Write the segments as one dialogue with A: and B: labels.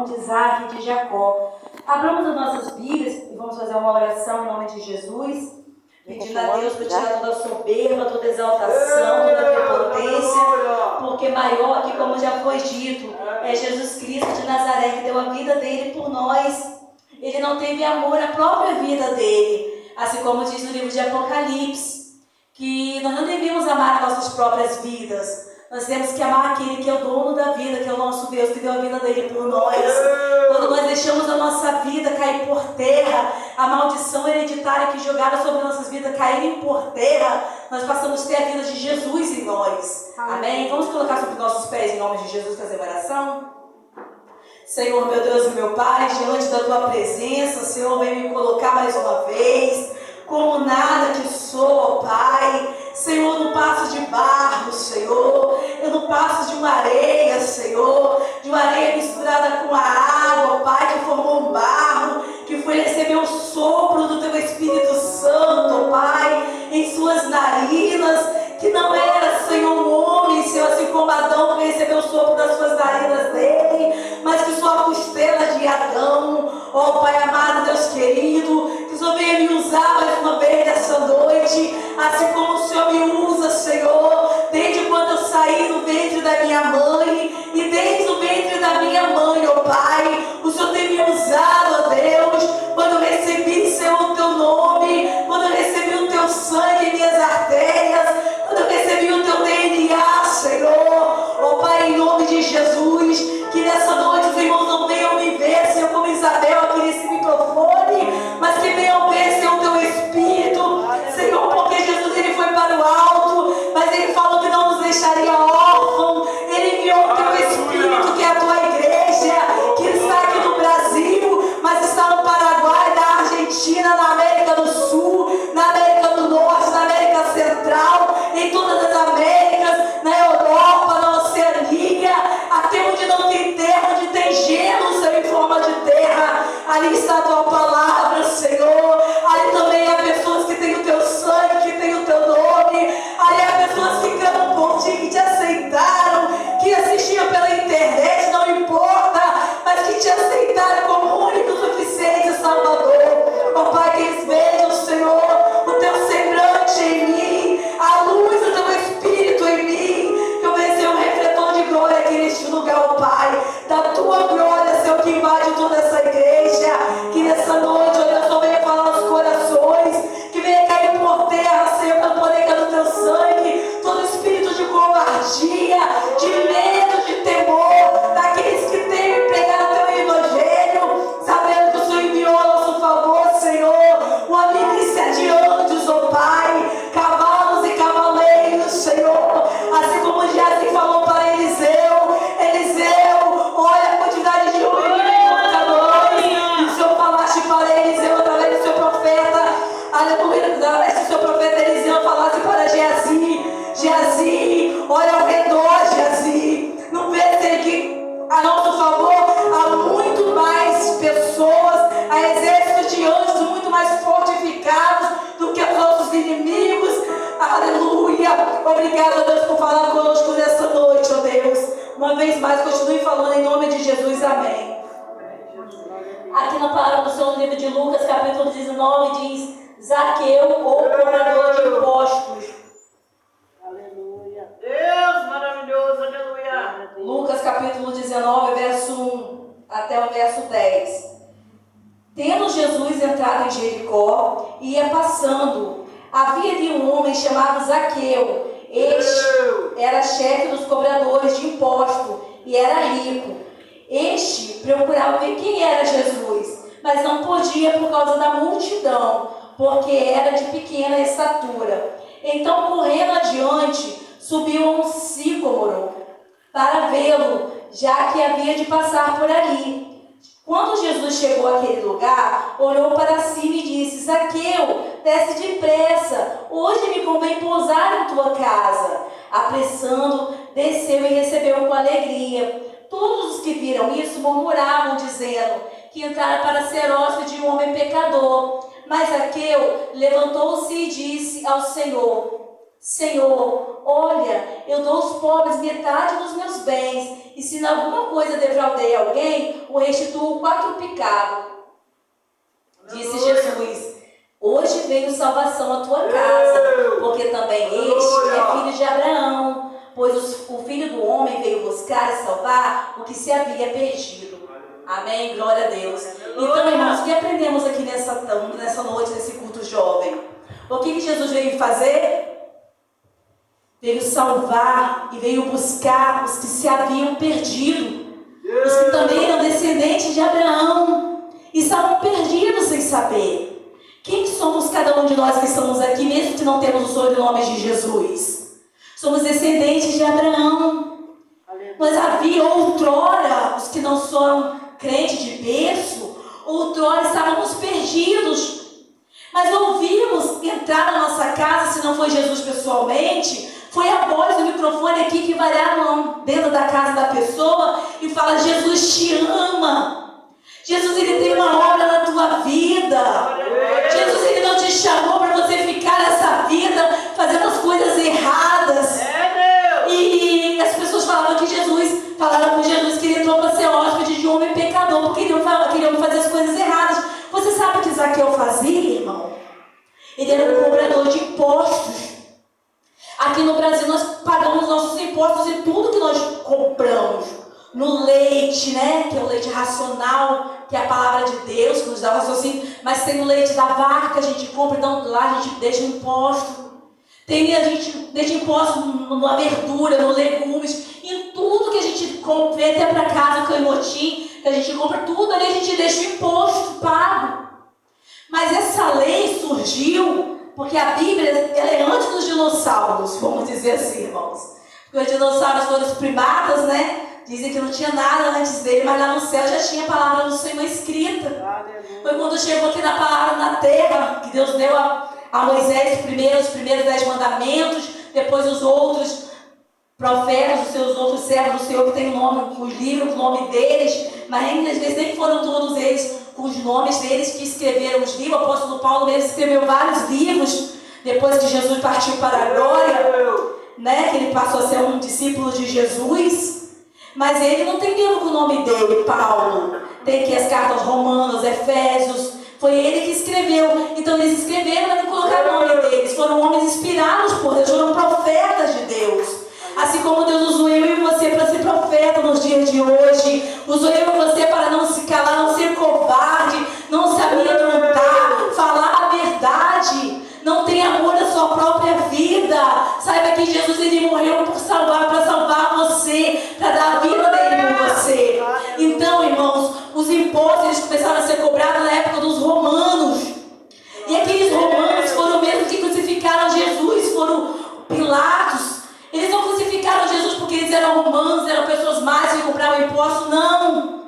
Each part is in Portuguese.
A: de Isaac e de Jacó. Abramos as nossas Bíblias e vamos fazer uma oração em nome de Jesus, pedindo a Deus para tirar toda a soberba, toda a exaltação, toda a prepotência, porque maior que, como já foi dito, é Jesus Cristo de Nazaré, que deu a vida dele por nós. Ele não teve amor à própria vida dele, assim como diz no livro de Apocalipse, que nós não devíamos amar as nossas próprias vidas. Nós temos que amar aquele que é o dono da vida, que é o nosso Deus, que deu a vida dele por nós. Quando nós deixamos a nossa vida cair por terra, a maldição hereditária que jogada sobre nossas vidas caírem por terra, nós passamos a ter a vida de Jesus em nós. Amém? Vamos colocar sobre nossos pés em nome de Jesus, fazer oração? Senhor, meu Deus e meu Pai, diante da Tua presença, Senhor, vem me colocar mais uma vez, como nada que sou, Pai. Senhor, no passo de barro, Senhor, eu não passo de uma areia, Senhor, de uma areia misturada com a água, Pai, que formou um barro, que foi receber o sopro do Teu Espírito Santo, Pai, em suas narinas, que não era, Senhor, um homem, Senhor, assim como Adão, que recebeu o sopro das suas narinas dele, mas que sua costela de Adão, ó Pai amado, Deus querido, que o Senhor venha me usar mais uma vez nessa noite, assim como o Senhor me usa, Senhor, desde quando eu saí do ventre da minha mãe, e desde o ventre da minha mãe, ó Pai, o Senhor tem me usado, ó Deus, quando eu recebi, Senhor, o Teu nome, quando eu recebi o Teu sangue em minhas artérias, quando eu recebi o Teu DNA, Senhor, ó Pai, em nome de Jesus, que nessa noite os irmãos não venham me ver, Senhor, como Isabel aqui nesse microfone, mas que venham ver, Senhor, o Teu Espírito, Senhor, porque Jesus ele foi para o alto, mas ele falou que não nos deixaria órfão, ele enviou o Teu Espírito, que é a Tua igreja, que está aqui no Brasil, mas está no Paraguai, na Argentina, na América do Sul, na América do Norte, na América Central, em todas as Américas, na Europa, na Oceania, até onde não tem terra, onde tem gelo, Senhor, em forma de terra, ali está a Tua palavra, Senhor. Ali também há pessoas que têm o Teu sangue, que têm o Teu nome, ali há pessoas que clamam por Ti, que Te aceitaram, que assistiam pela internet, não importa, mas que Te aceitaram como único, suficiente Salvador. Ó Pai, que eles vejam, Senhor, o Teu semblante em mim, a luz do Teu Espírito em mim, que eu venha ser um refletor de glória aqui neste lugar, ó Pai, da Tua glória, Senhor, que invade toda essa igreja, que nessa noite, ó Deus, só venha falar aos corações, que venha cair por terra, Senhor, pelo poder que é do Teu sangue, todo espírito de covardia, de medo, de temor, daqueles que têm pregado o Teu evangelho, sabendo que o Senhor enviou a nosso favor, Senhor, uma milícia de anjos, ó Pai, cavalos e cavaleiros, Senhor, assim como Geazi falou para Eliseu, olha a quantidade de homens que vem contra nós, e o Senhor falaste para Eliseu através do seu profeta, aleluia, através do seu profeta Eliseu falasse para Geazi, olha ao redor, Geazi, não vê que a nosso favor há muito mais pessoas, há exércitos de anjos muito mais fortificados do que os nossos inimigos, aleluia, obrigada, Deus, por falar conosco nessa noite, ó Deus, uma vez mais, continue falando em nome de Jesus, amém. Aqui na palavra do Senhor, no livro de Lucas, capítulo 19, diz Zaqueu, ou cobrador de impostos.
B: Aleluia. Deus maravilhoso, aleluia.
A: Lucas capítulo 19, verso 1 até o verso 10. Tendo Jesus entrado em Jericó, ia passando, havia ali um homem chamado Zaqueu. Este era chefe dos cobradores de imposto e era rico. Este procurava ver quem era Jesus, mas não podia por causa da multidão, porque era de pequena estatura. Então, correndo adiante, subiu a um sicômoro para vê-lo, já que havia de passar por ali. Quando Jesus chegou àquele lugar, olhou para cima e disse: Zaqueu, desce depressa, hoje me convém pousar em tua casa. Apressando, desceu e recebeu com alegria. Todos os que viram isso murmuravam, dizendo que entrara para ser hóspede de um homem pecador. Mas Zaqueu levantou-se e disse ao Senhor: Senhor, olha, eu dou aos pobres metade dos meus bens, e se em alguma coisa defraudei alguém, o restituo quadruplicado. Disse Jesus: hoje veio salvação à tua casa, porque também este é filho de Abraão, pois o Filho do Homem veio buscar e salvar o que se havia perdido. Amém? Glória a Deus. Então, irmãos, o que aprendemos aqui nessa noite, nesse culto jovem? O que Jesus veio fazer? Veio salvar e veio buscar os que se haviam perdido. Os que também eram descendentes de Abraão e estavam perdidos sem saber. Quem somos cada um de nós que estamos aqui, mesmo que não temos o sobrenome de Jesus? Somos descendentes de Abraão. Mas havia outrora, os que não foram crentes de berço, outrora estávamos perdidos. Mas ouvimos entrar na nossa casa, se não foi Jesus pessoalmente, foi a voz do microfone aqui que vai lá dentro da casa da pessoa e fala: Jesus te ama. Jesus, ele tem uma obra na tua vida. Jesus, ele não te chamou para você ficar nessa vida fazendo as coisas erradas. E as pessoas falaram com Jesus que ele entrou para ser hóspede de um homem pecador, porque queriam fazer as coisas erradas. Você sabe o que Zaqueu fazia, irmão? Ele era um cobrador de impostos. Aqui no Brasil nós pagamos nossos impostos em tudo que nós compramos. No leite, né? Que é o leite racional, que é a palavra de Deus, que nos dá o raciocínio. Mas tem o leite da vaca que a gente compra, então lá a gente deixa imposto. A gente deixa imposto na verdura, nos legumes, em tudo que a gente compra, vem até para casa, o canhotinho, que a gente compra, tudo ali a gente deixa o imposto pago. Mas essa lei surgiu porque a Bíblia ela é antes dos dinossauros, vamos dizer assim, irmãos. Porque os dinossauros foram os primatas, né? Dizem que não tinha nada antes dele, mas lá no céu já tinha a palavra do Senhor escrita. Foi quando chegou aqui na palavra na terra, que Deus deu a Moisés os primeiros 10 mandamentos, depois os outros profetas, os seus outros servos do Senhor, que tem o nome, os livros, o nome deles, mas às vezes nem foram todos eles com os nomes deles que escreveram os livros. O apóstolo Paulo mesmo escreveu vários livros, depois que Jesus partiu para a glória, né, que ele passou a ser um discípulo de Jesus, mas ele não tem livro com o nome dele, Paulo. Tem aqui as cartas Romanos, Efésios, foi ele que escreveu. Então eles escreveram, mas não colocaram o nome deles. Foram homens inspirados por Deus, foram profetas de Deus. Assim como Deus usou eu e você para ser profeta nos dias de hoje, usou eu e você para não se calar, não ser covarde, não se amedrontar, falar a verdade, não ter amor à sua própria vida. Saiba que Jesus ele morreu para salvar você, para dar a vida dele por você. Então, irmãos, os impostos eles começaram a ser cobrados na época dos romanos. E aqueles romanos foram mesmo que crucificaram Jesus, foram Pilatos. Eles não crucificaram Jesus porque eles eram romanos, eram pessoas más que cobravam imposto, não.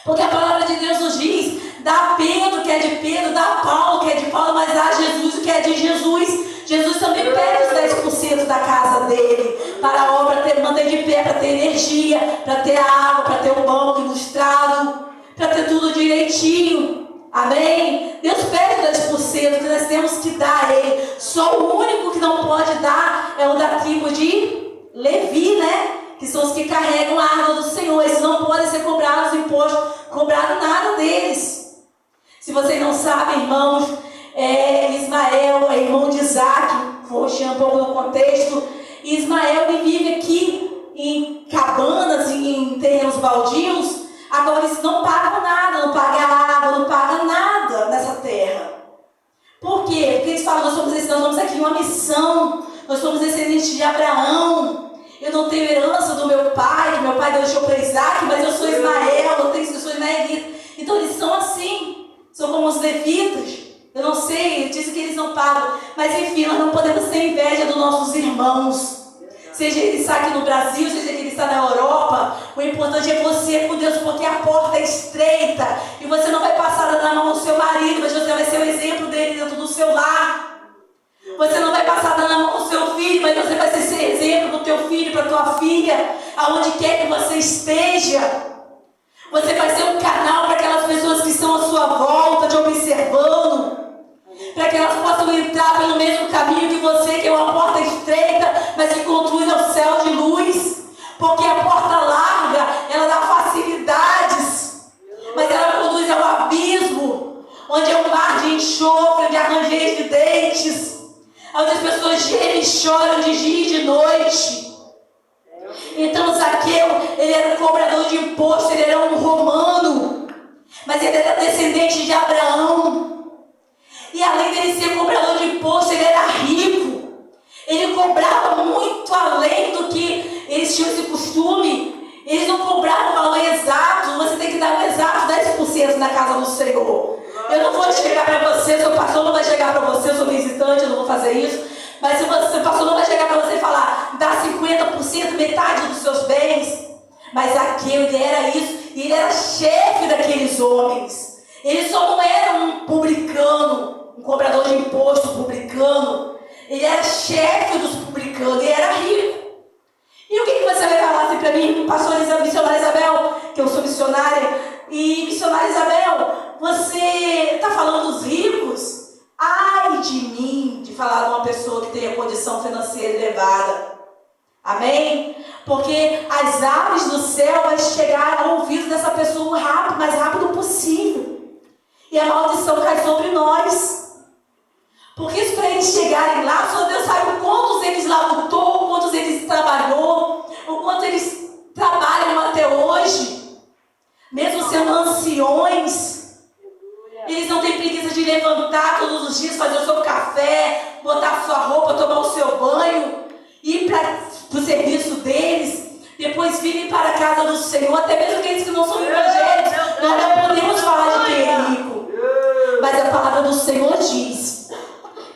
A: Porque a palavra de Deus nos diz: dá a Pedro o que é de Pedro, dá a Paulo o que é de Paulo, mas dá a Jesus o que é de Jesus. Jesus também pede os 10% da casa dele para a obra manter de pé, para ter energia, para ter a água, para ter o banco ilustrado, para ter tudo direitinho. Amém? Deus pede 10% que nós temos que dar a Ele. Só o único que não pode dar é o da tribo de Levi, né? Que são os que carregam a arma do Senhor. Eles não podem ser cobrados impostos, cobrado nada deles. Se vocês não sabem, irmãos, Ismael é irmão de Isaac, vou tirar um pouco do contexto. E Ismael ele vive aqui em cabanas, em terrenos baldios. Agora eles não pagam nada, não pagam água, não pagam nada nessa terra. Por quê? Porque eles falam: nós somos aqui em uma missão, nós somos descendentes de Abraão. Eu não tenho herança do meu pai deixou para Isaac, mas eu sou Ismael, eu sou ismaelita. Então eles são assim, são como os levitas. Eu não sei, dizem que eles não pagam, mas enfim, nós não podemos ter inveja dos nossos irmãos. Seja ele está aqui no Brasil, seja que ele está na Europa, o importante é você com Deus, porque a porta é estreita e você não vai passar na mão do seu marido, mas você vai ser o exemplo dele dentro do seu lar. Você não vai passar na mão do seu filho, mas você vai ser exemplo para o teu filho, para a tua filha, aonde quer que você esteja. Você vai ser um canal para aquelas pessoas que estão à sua volta, te observando, para que elas possam possam entrar pelo mesmo caminho que você, que é uma porta estreita, mas que conduz ao céu de luz. Porque a porta larga, ela dá facilidades, mas ela conduz ao abismo, onde é um mar de enxofre, de arranjeiros de dentes, onde as pessoas gemem e choram de dia e de noite. Então Zaqueu, ele era um cobrador de imposto, ele era um romano, mas ele era descendente de Abraão. E além dele ser cobrador de imposto, ele era rico. Ele cobrava muito além do que eles tinham esse costume. Eles não cobravam o valor exato. Você tem que dar o exato 10% na casa do Senhor. Eu não vou chegar para você, seu pastor não vai chegar para você, eu sou visitante, eu não vou fazer isso. Mas se você, seu pastor não vai chegar para você e falar, dá 50%, metade dos seus bens. Mas Zaqueu, ele era isso, e ele era chefe daqueles homens. Ele só não era um publicano, um cobrador de imposto publicano. Ele era chefe dos publicanos, ele era rico. E o que você vai falar assim para mim, pastor Isabel, missionária Isabel, que eu sou missionária, e missionária Isabel, você está falando dos ricos? Ai de mim, de falar de uma pessoa que tem a condição financeira elevada. Amém? Porque as aves do céu vão chegar ao ouvido dessa pessoa o mais rápido possível. E a maldição cai sobre nós. Porque isso para eles chegarem lá, só Deus sabe quantos eles lá lutou, quantos eles trabalhou, o quanto eles trabalham até hoje. Mesmo sendo anciões, eles não têm preguiça de levantar todos os dias, fazer o seu café, botar a sua roupa, tomar o seu banho, ir para o serviço deles, depois virem para a casa do Senhor, até mesmo aqueles que não são evangélicos. Nós não podemos falar de quem é rico, mas a palavra do Senhor diz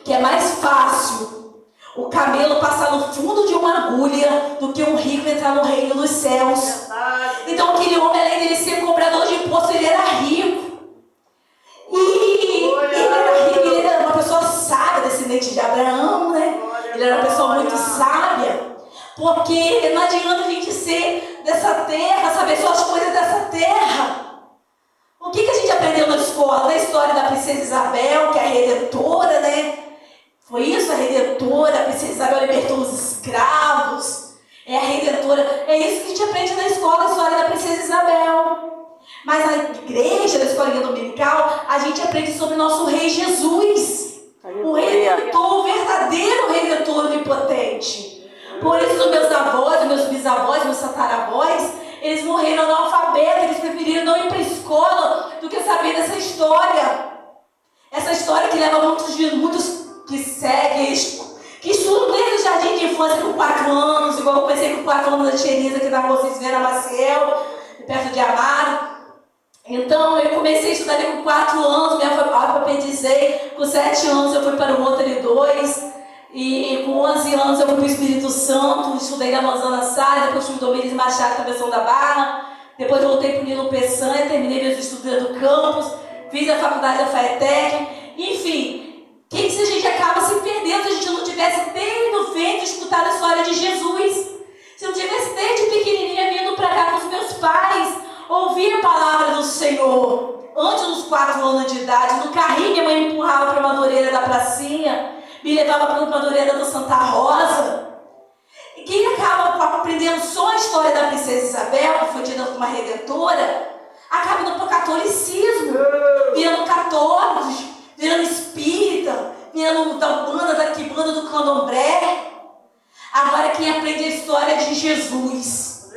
A: que é mais fácil o camelo passar no fundo de uma agulha do que um rico entrar no reino dos céus. Então aquele homem, além dele ser cobrador de imposto, ele era rico. E ele era uma pessoa sábia, descendente de Abraão, né? Ele era uma pessoa muito sábia, porque não adianta a gente ser dessa terra, saber só as coisas dessa terra. O que a gente aprendeu na escola? Na história da princesa Isabel, que é a redentora, né? Foi isso, a redentora, a princesa Isabel libertou os escravos, é a redentora. É isso que a gente aprende na escola, a história da princesa Isabel. Mas na igreja, na escolinha dominical, a gente aprende sobre o nosso rei Jesus. O redentor, o verdadeiro redentor onipotente. Por isso os meus avós, os meus bisavós, meus tataravós, eles morreram analfabetos, eles preferiram não ir para a escola do que saber dessa história. Essa história que leva muitos que seguem, que estudam desde o jardim de infância com 4 anos, igual eu comecei com 4 anos na Tieniza, aqui na Rua Cisvena Maciel, perto de Amaro. Então eu comecei a estudar com 4 anos, me alfabetizei, com 7 anos eu fui para o Rotary 2, e com 11 anos eu fui para o Espírito Santo, estudei na Manzana Salles, depois fui no Domingos Machado, Cabeção da Barra, depois voltei para o Nilo Peçanha, terminei meus estudos do campus, fiz a faculdade da FAETEC, enfim. Quem disse a gente acaba se perdendo se a gente não tivesse desde o ventre escutado a história de Jesus. Se eu tivesse desde pequenininha vindo para cá com os meus pais, ouvir a palavra do Senhor. Antes dos 4 anos de idade, no carrinho minha mãe me empurrava para a Madureira da Pracinha, me levava para a Madureira do Santa Rosa. E quem acaba aprendendo só a história da princesa Isabel, que foi tida como uma redentora, acaba indo para o catolicismo, virando católicos, virando espírita, virando da banda, da quibanda, do candomblé. Agora quem aprende a história de Jesus,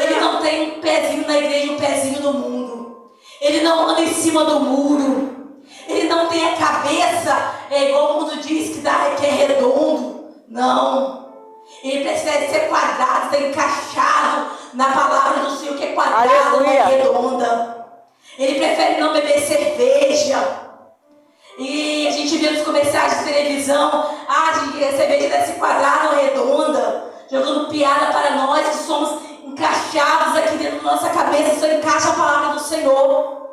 A: ele não tem um pezinho na igreja e um pezinho no mundo. Ele não anda em cima do muro. Ele não tem a cabeça, igual o mundo diz, que é redondo. Não. Ele prefere ser quadrado, ser encaixado na palavra do Senhor, que é quadrada, não é redonda. Ele prefere não beber cerveja. E a gente vê nos comerciais de televisão, de cerveja deve ser quadrada ou redonda, jogando piada para nós que somos encaixados aqui dentro da nossa cabeça, só encaixa a palavra do Senhor.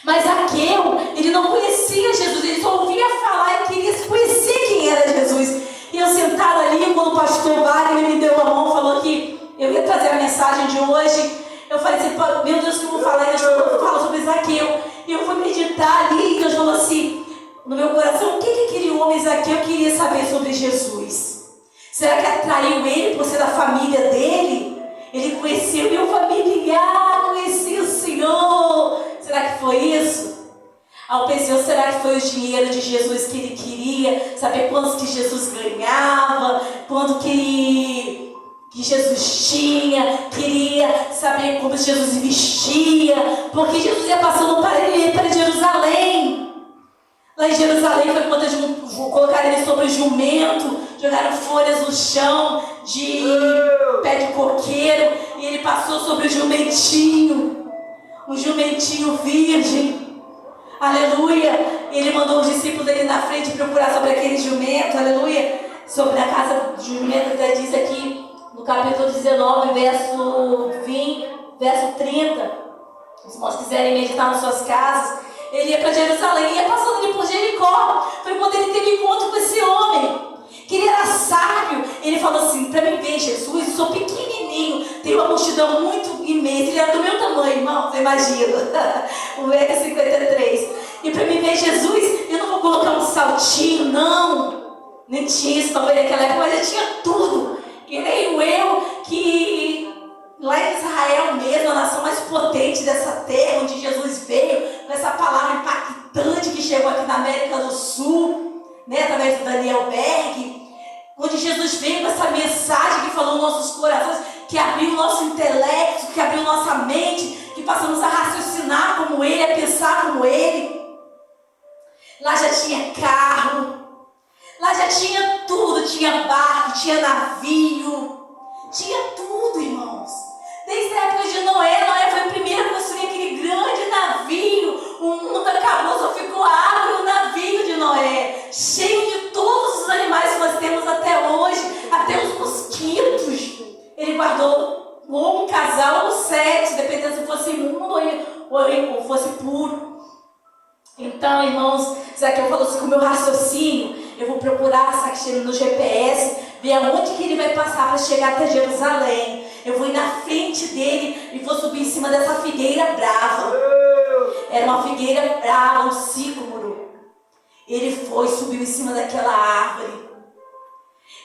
A: Mas Zaqueu, ele não conhecia Jesus, ele só ouvia falar e queria conhecer quem era Jesus. E eu sentado ali, quando o pastor Wagner me deu a mão, falou que eu ia trazer a mensagem de hoje, eu falei assim, meu Deus, o que eu vou falar? E Deus falou sobre Zaqueu. E eu fui meditar ali, e Deus falou assim, no meu coração, o que aquele homem Zaqueu queria saber sobre Jesus. Será que atraiu ele por ser da família dele? Ele conheceu meu familiar, conhecia o Senhor. Será que foi isso? Aí eu pensei, será que foi o dinheiro de Jesus que ele queria? Saber quantos que Jesus ganhava, quanto que Jesus tinha, queria saber como Jesus vestia, porque Jesus ia passando para Jerusalém. Lá em Jerusalém foi quando colocaram ele sobre o jumento, jogaram folhas no chão de pé de coqueiro, e ele passou sobre o jumentinho, um jumentinho virgem. Aleluia. Ele mandou os discípulos dele na frente procurar sobre aquele jumento. Aleluia. Sobre a casa do jumento, até diz aqui no capítulo 19, verso 30. Se nós quiserem meditar nas suas casas, ele ia para Jerusalém, ia passando ali por Jericó. Foi quando ele teve encontro com esse homem, que ele era sábio. Ele falou assim: para mim ver Jesus, eu sou pequenininho, tem uma multidão muito imensa. Ele era do meu tamanho, irmão, você imagina. O verso 53. E para mim ver Jesus, eu não vou colocar um saltinho, não. Nem tinha isso talvez naquela época, mas eu tinha tudo. E nem eu que lá em Israel mesmo, a nação mais potente dessa terra, onde Jesus veio, com essa palavra impactante que chegou aqui na América do Sul, né, através do Daniel Berg, onde Jesus veio com essa mensagem que falou nos nossos corações, que abriu o nosso intelecto, que abriu nossa mente, que passamos a raciocinar como Ele, a pensar como Ele. Lá já tinha carro, lá já tinha tudo, tinha barco, tinha navio, tinha tudo, irmãos. Desde a época de Noé foi o primeiro a construir aquele grande navio. O mundo acabou, só ficou a água e o navio de Noé, cheio de todos os animais que nós temos até hoje, até os mosquitos. Ele guardou ou um casal ou 7, dependendo se fosse imundo ou fosse puro. Então, irmãos, Zaqueu falou assim: com o meu raciocínio, eu vou procurar no GPS, ver aonde que ele vai passar para chegar até Jerusalém. Eu vou ir na frente dele e vou subir em cima dessa figueira brava. Era uma figueira brava, um sicômoro. Ele foi, subiu em cima daquela árvore.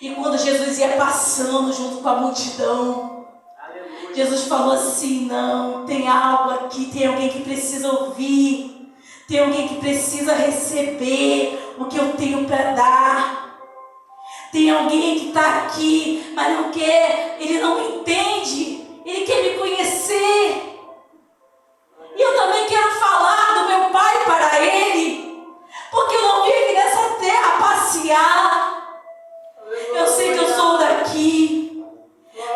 A: E quando Jesus ia passando junto com a multidão, Jesus falou assim: não, tem algo aqui, tem alguém que precisa ouvir. Tem alguém que precisa receber o que eu tenho para dar. Tem alguém que está aqui, mas não quer, ele não entende, ele quer me conhecer. E eu também quero falar do meu Pai para ele, porque eu não vim aqui nessa terra passear. Eu sei que eu sou daqui,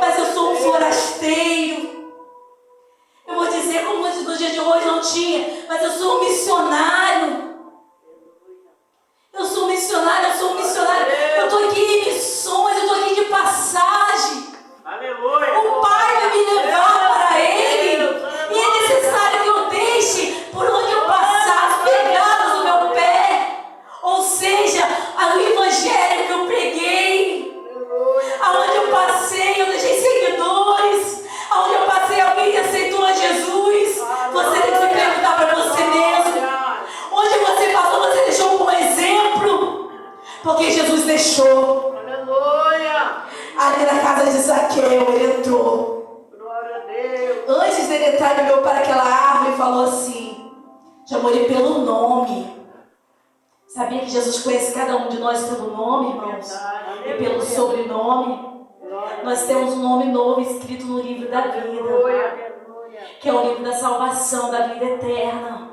A: mas eu sou um forasteiro. Eu vou dizer como no dia de hoje não tinha, mas eu sou um missionário. Eu sou um missionário, Eu estou aqui em missões, eu estou aqui de passagem.
B: Aleluia.
A: O Pai vai me levar para Ele. E é necessário que eu deixe por onde eu passar as pegadas do meu pé. Ou seja, o Evangelho que eu preguei. Aonde eu passei, eu deixei seguidores. Aonde eu passei, alguém aceitou a Jesus. Você tem que se perguntar para você mesmo. Onde você passou, você deixou um exemplo. Porque Jesus deixou.
B: Aleluia.
A: Ali na casa de Zaqueu, ele entrou.
B: Glória a Deus.
A: Antes dele entrar, ele olhou para aquela árvore e falou assim: chamou ele pelo nome. Sabia que Jesus conhece cada um de nós pelo nome, irmãos? E pelo sobrenome. Nós temos um nome novo escrito no livro da vida, que é o livro da salvação, da vida eterna.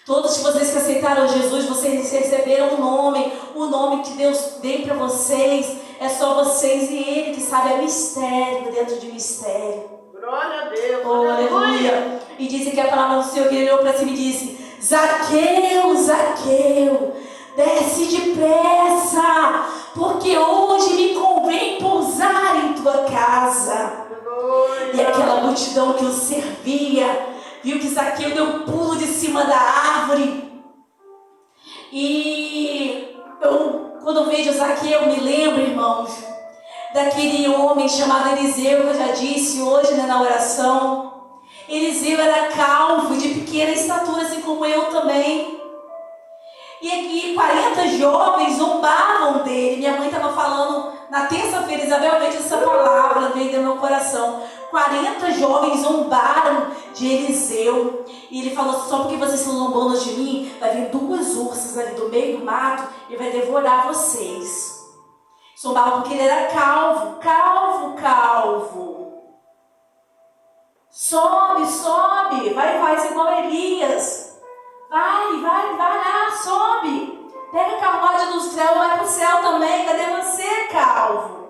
A: Todos vocês que aceitaram Jesus, vocês receberam um nome. O nome que Deus deu para vocês é só vocês e Ele que sabe, é mistério dentro de mistério.
B: Glória a Deus.
A: Oh, aleluia. E disse que a palavra do Senhor, que ele olhou para cima e disse: Zaqueu, Zaqueu, desce depressa, porque hoje me convém pousar em tua casa. E aquela multidão que o servia viu que Zaqueu deu um pulo de cima da árvore. E quando eu vejo Zaqueu, me lembro, irmãos, daquele homem chamado Eliseu, que eu já disse hoje, né, na oração. Eliseu era calvo, de pequena estatura, assim como eu também. E aqui 40 jovens zombavam dele. Minha mãe estava falando na terça-feira, Isabel, veio essa palavra, veio do meu coração. 40 jovens zombaram de Eliseu. E ele falou, só porque vocês estão zombando de mim, vai vir 2 ursas ali do meio do mato e vai devorar vocês. Zombavam porque ele era calvo. Sobe, vai ser igual Elias. Vai lá, sobe. Pega a carruagem do céu, vai pro céu também. Cadê você, calvo?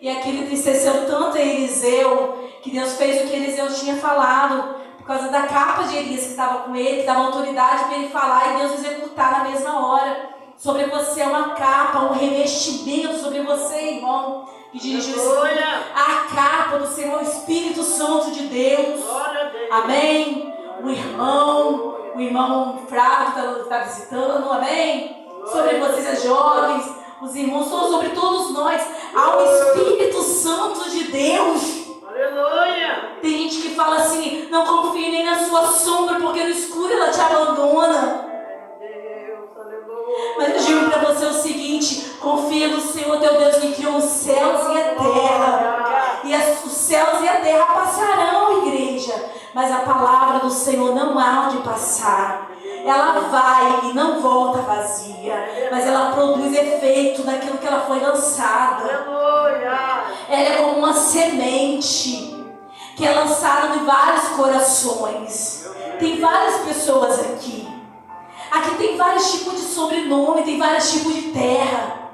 A: E aquilo entristeceu tanto a Eliseu, que Deus fez o que Eliseu tinha falado, por causa da capa de Elias que estava com ele, que dava autoridade para ele falar e Deus executar na mesma hora. Sobre você é uma capa, um revestimento sobre você, irmão, que dirigiu esse culto. A capa do Senhor, o Espírito Santo de Deus. Amém? O irmão Flávio que está visitando, amém? Sobre vocês, jovens, os irmãos, sobre todos nós, há o Espírito Santo de Deus.
B: Aleluia!
A: Tem gente que fala assim, não confie nem na sua sombra, porque no escuro ela te abandona. Mas eu digo para você o seguinte, confia no Senhor teu Deus que criou os céus e a terra. E os céus e a terra passarão, igreja, mas a palavra do Senhor não há de passar. Ela vai e não volta vazia, mas ela produz efeito naquilo que ela foi lançada. Ela é como uma semente que é lançada em vários corações. Tem várias pessoas aqui. Aqui tem vários tipos de sobrenome, tem vários tipos de terra.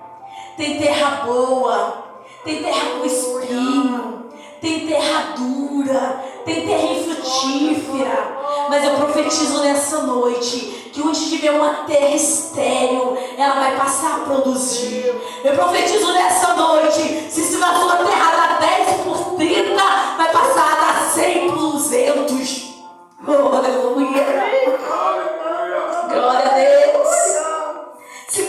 A: Tem terra boa, tem terra com espinho, tem terra dura, tem terra infrutífera. Mas eu profetizo nessa noite que onde tiver uma terra estéril, ela vai passar a produzir. Eu profetizo nessa noite, se na sua terra dá 10 por 30, vai passar a dar 100 por 200. Oh, aleluia.